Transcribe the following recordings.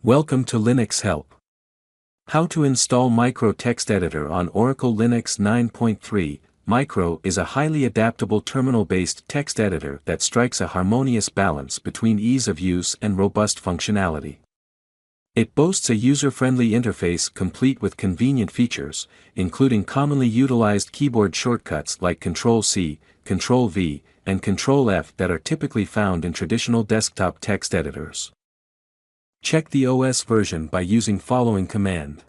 Welcome to Linux Help. How to install Micro Text Editor on Oracle Linux 9.3. Micro is a highly adaptable terminal-based text editor that strikes a harmonious balance between ease of use and robust functionality. It boasts a user-friendly interface complete with convenient features, including commonly utilized keyboard shortcuts like Ctrl C, Ctrl V, and Ctrl F that are typically found in traditional desktop text editors. Check the OS version by using following command.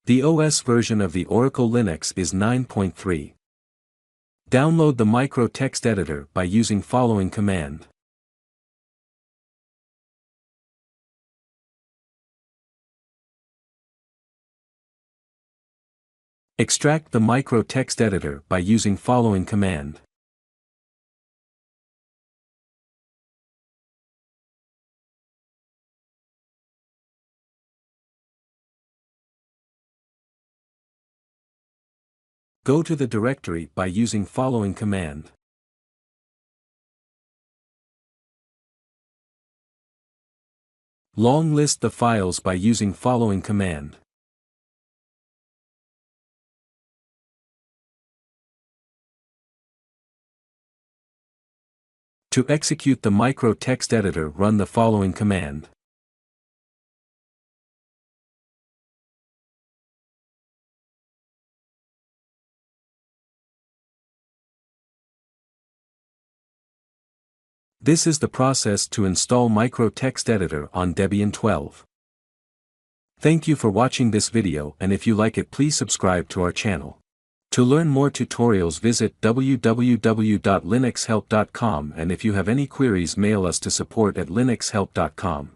The OS version of the Oracle Linux is 9.3. Download the Micro Text Editor by using following command. Extract the Micro Text Editor by using following command. Go to the directory by using following command. Long list the files by using following command. To execute the Micro Text Editor, run the following command. This is the process to install Micro Text Editor on Debian 12. Thank you for watching this video, and if you like it, please subscribe to our channel. To learn more tutorials, visit www.linuxhelp.com, and if you have any queries, mail us to support@linuxhelp.com.